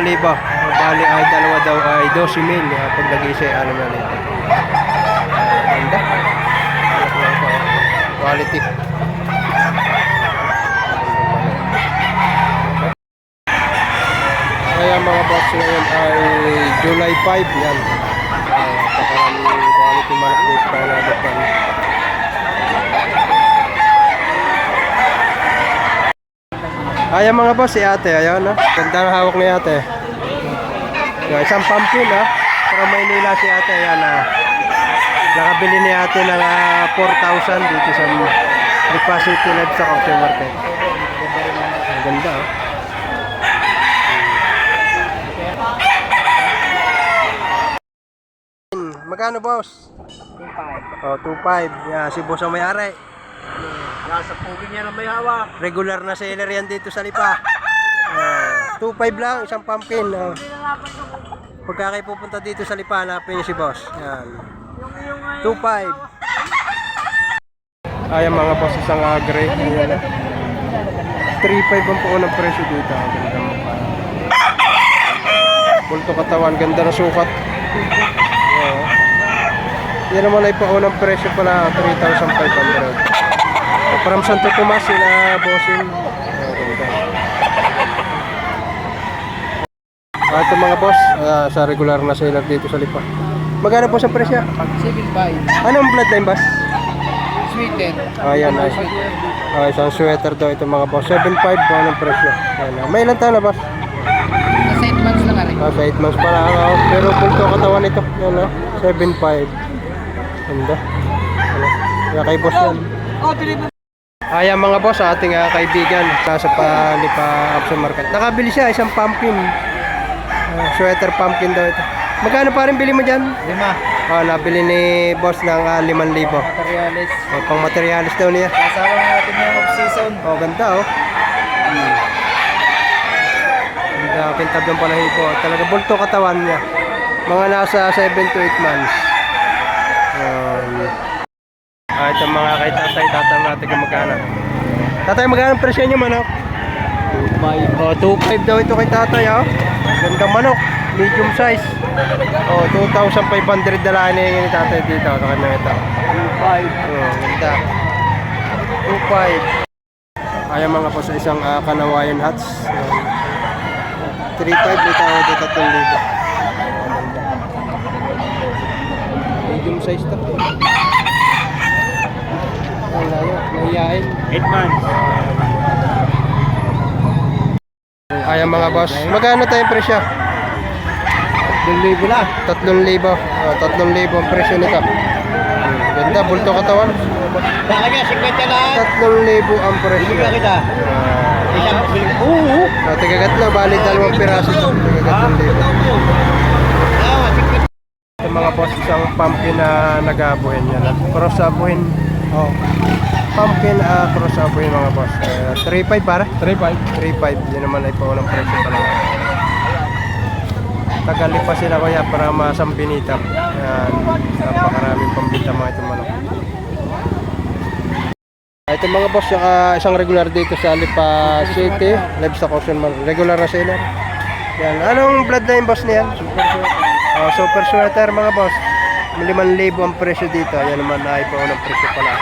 Bali ay dalawa daw ay 12,000 pag nag-isa 6,000. Ganda. Quality. Kaya mga box ngayon ay July 5 yan. Pakaraming quality manok dito tayo nabuksan. Ayan mga boss, si ate, ayan na. Ganda na hawak ni ate. Yung isang pumpkin from Maynila si ate, ayan na. Nakabili ni ate ng 4,000 dito sa Lipa City Livestock Auction Market. Ang ganda Magkano boss? 2,500. Oh, 2,500. Yeah, si boss ang may-ari. Nasa puging niya na may hawak. Regular na seller yan dito sa Lipa. 2,500 lang, isang pumpkin. Pagka kayo pupunta dito sa Lipa, hanapin niyo si boss. Yan. 2,500. Ayan mga boss, isang gray. 3,500 ang po ng presyo dito. Ganda mo pa. Bulto katawan, ganda na sukat. Yan naman ay paunang presyo pala, 3,500. From Santo Tomas, sila bossing. Ito mga boss, sa regular na seller dito sa Lipa. Magkano po sa presyo? 7,500. Anong bloodline boss? Sweden. Ayan, nice. Isang sweater daw ito mga boss. 7,500 po ang presyo. Ayan, may ilang taon na boss? Nasa 8 months lang rin. Sa 8 months pa lang. Pero punto katawan ito. Ayan, 7,500. Ganda. Kaya kay boss yan. Ayan mga boss, ating kaibigan nasa Lipa Auction Market. Nakabili siya isang pumpkin. Sweater pumpkin daw ito. Magkano pa rin bili mo dyan? 5. Nabili ni boss ng 5,000. Materialis. Pang materialis daw niya. Kasama natin yung off-season. Ganda Ganda, kintab ng palahibo. Talaga bulto katawan niya. Mga nasa 7 to 8 months. Ito mga kay tatay, tatang natin kung magkano. Tatay, magkano ang presyo niyo manok? 2,500 daw ito kay tatay Gandang manok, medium size. 2,500 dala na yung tatay dito. Ito kanya ito. 2,500. Ganda. 2,500. Ayan mga po sa isang Kanawayan Hats. 3,500 dito ako dito 3,000. Medium size to. Mahihain. 8 months. Ayan mga boss. Magkano tayong presyo? 3,000 na. 3,000. 3,000 ang presyo nito. Ganda, bulto katawan. Baka niya, 50 lang. 3,000 ang presyo. Bigyan kita. Tigagatlo, bali 2 piraso ito. Tigagatlo. Ito mga boss, isang pumpkin na nag-aabuhin yan. Cross abuhin. Pumpkin cross abuhin mga boss. 3,500 para? 3,500. Yun naman ay paunang presyo talaga. Tagali pa sila kaya para masambinita. Yan. Napakaraming pambita mga itong manok. Ito mga boss, isang regular dito sa Lipa City Livestock Auction Market. Regular na seller. Yan. Anong bloodline boss niyan? Super sweater mga boss. 5,000 ang presyo dito. Yan naman ay paunang presyo pala.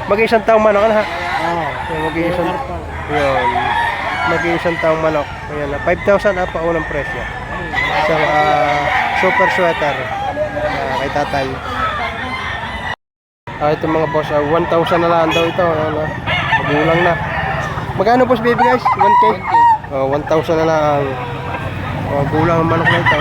Mag-iisang taong manok ha? Mag-iisang. Yun. Mag-iisang taong manok. Ayan, 5,000 paunang presyo. Isang super sweater kay tatay. Ito mga boss, 1,000 na lang daw ito. Magulang na. Magkano boss baby guys? 1K? 1,000 na lang. Gulang ang manok na ito.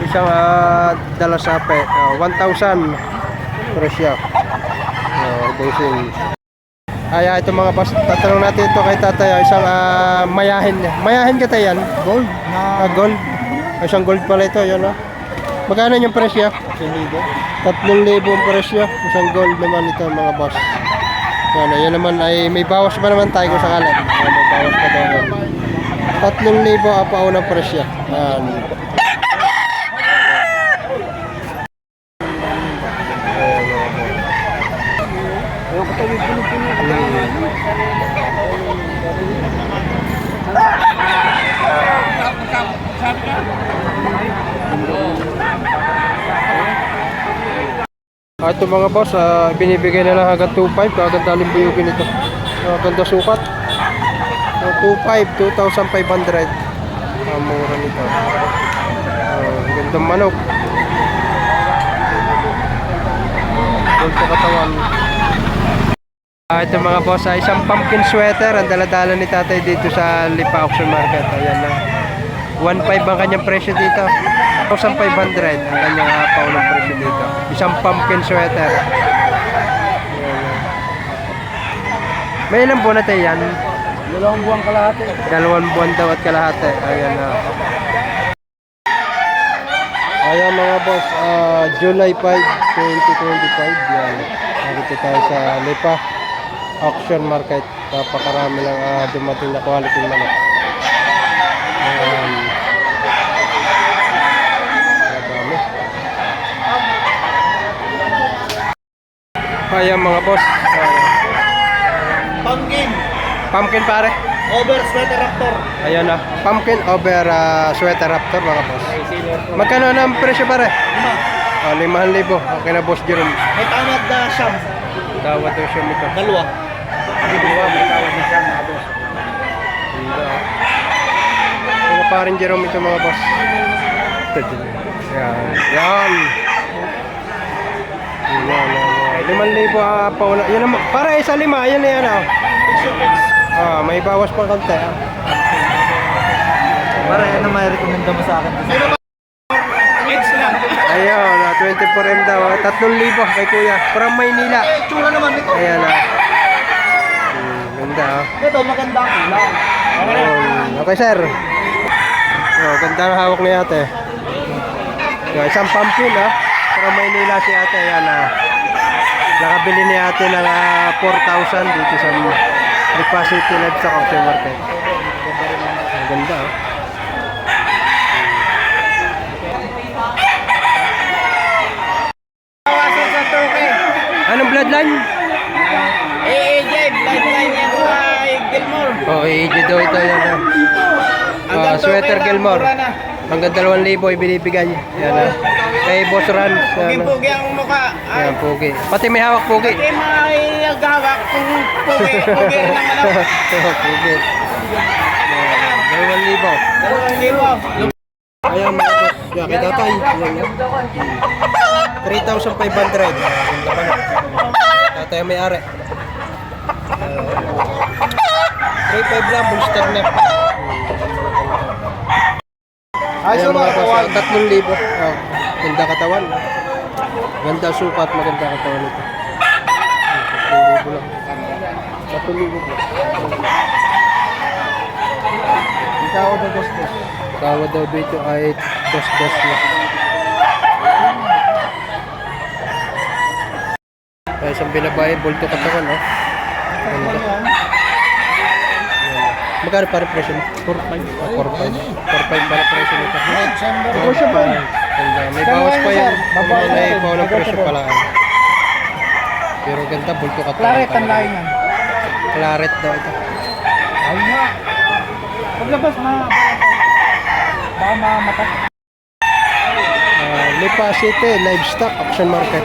Isang dalasape, 1,000 presyo. Ito mga boss, tatanong natin ito kay tatay. Isang mayahin. Mayahin ka tayo yan? Gold. Gold? Isang gold pala ito, yun Magkano yung presyo? 3,000 ang presyo. Isang gold naman ito mga boss. Yan naman ay may bawas pa naman tayo kung sakali. May bawas pa daw. 3,000 paunang presyo. Ito mga boss, binibigay na lang hanggang 2.5. Kaganda limbuyugin ito. Ganda sukat. 2.5, 2,500. Mura nito. Gandang manok. Gold sa katawan. Ito mga boss, isang pumpkin sweater. Ang daladala ni tatay dito sa Lipa Auction Market. Ayan na. 1.5 ang kanyang presyo dito. 1,500 ang kanyang paunang presyo dito. Isang pumpkin sweater. Ayan. May ilang buwan na tayo yan? 2 buwang kalahati. 2 buwan daw at kalahati. Ayan na. Ayan mga boss, July 5, 2025. Yan. Nakita tayo sa Lipa Auction Market. Napakarami lang dumating na quality manok. Ayan. Marami. Ayan mga boss. Pumpkin. Pumpkin pare. Over sweater raptor. Ayan na. Pumpkin over sweater raptor mga boss. Magkano na ang presyo pare? 5,000. Okay na boss Jerome. May tamad na siyam. Tawad daw siya nito. Dalawa. May tawad na siyam mga boss. Ano pa rin Jerome ito mga boss. Yan. Yan. Yan. 5,000 paula. Yan naman. Para isa 5. Yan na yan may bawas pa konti Para yan ang may rekomenda mo sa akin. Kids lang. Ayun, 24M daw. 3,000 kay kuya. From Maynila. Tsura naman nito. Ayan ganda Ito maganda ang ulang. Okay sir. Ganda ang hawak ni ate. Isang pumpkin From Maynila si ate. Ayan nakabili ni ate ng 4,000 dito sa Lipa City Livestock Auction Market. Ang ganda Anong bloodline? AJ, bloodline yan kay Gilmore. AJ daw ito yan. Sweater Gilmore. Hanggang 2,000 ibinibigay. Yan kay Boss Rans. Pugi-pugi ang mukha. Yan, pugi. Pati may hawak pugi. Pati may naghawak kung pugi. Pugi ng manok. Pugi. 2,000. 2,000. Ayan mga boss. Yan, kay tatay. 3,500. Tatay ang may-ari. 3,500 lang, booster net. Ayan mga boss, 3,000. Ganda katawan. Ganda sukat, maganda katawan ito. 3,000 lang. 3,000 lang. Ikaw na gusto. Tawad daw dito ay dos-dos lang. Ay, isang binabae, bulto katawan, Magkano para presyo mo? 4,500. 4,500 para presyo nito. Ganda. May bawas pa yan. May bawas ng presyo pala. Pero ganda, bulto katawan. Claret ang lain yan. Claret daw ito. Ayun nga. Paglabas baka mamatay. Lipa City Livestock Auction Market.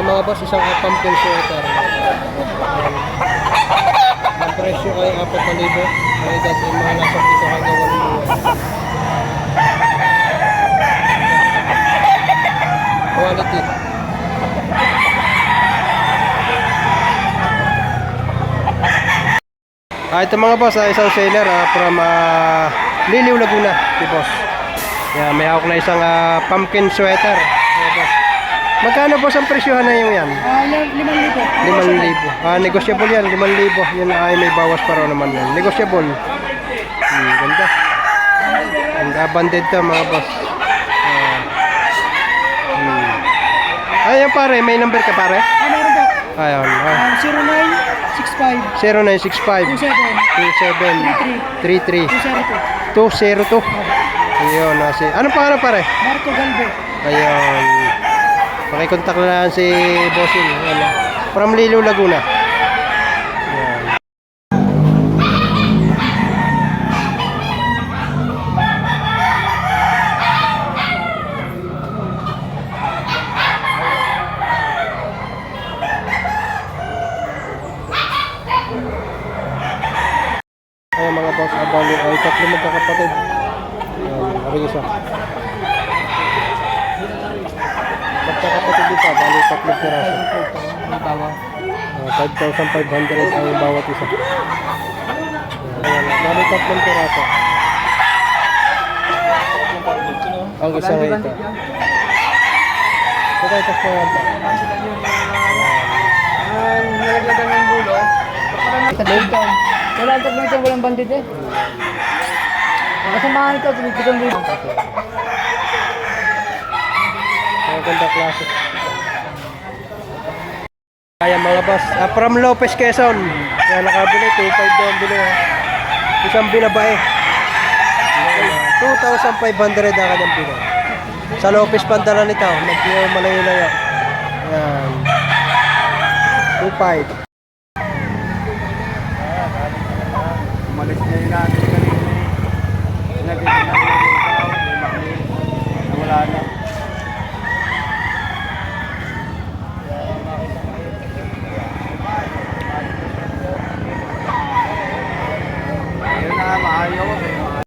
Mga boss, isang pumpkin sweater. Ang presyo ay 4,000. Ay dati mga nasa dito hanggang 8,000. Quality. Ito mga boss, isang seller from Liliw, Laguna, si boss. Yan, may hawak na isang pumpkin sweater. Boss. Magkano boss ang presyohan na yung yan? 5,000. 5,000. Negotiable yan, 5,000. Yan ay may bawas pa raw naman yan. Negotiable. Ganda. Ang abundant to mga boss. Ayan pare, may number ka pare? Meron po. Ayun. 0965 0965 27 27 33 202. 202. Ayun. Anong pangalan pare? Marco Galve. Ayun. Pakikontak na lang si Bossing. Ano? From Lilo, Laguna. Ayan. Ayan mga boss, abali ay tatlo magkakapatid. Ayan, maring isa. Magkakapatid dito, bali tatlong piraso. Ang tawag. 5,500 ang bawat isa. Ayan, bali tatlong piraso. Ang isa nga ito. Ito tayo tapos na ito. Ang nalaglagan ng dulo. Wala ang tatlong ito, walang bandit eh. Kasamahan ito, tumitikang dito. Ang ganda klase. Kaya mga boss, from Lopez, Quezon. Kaya nakabili, 2.5 daw ang bili. Isang binabae. 2,500 ang kanyang bili. Sa Lopez Pandala nito, medyo malayo-layo. Yan. 2.5. Umalis niya yung natin kanina. Nagiging natin yung ikaw. Wala na. Ayun na, maayaw.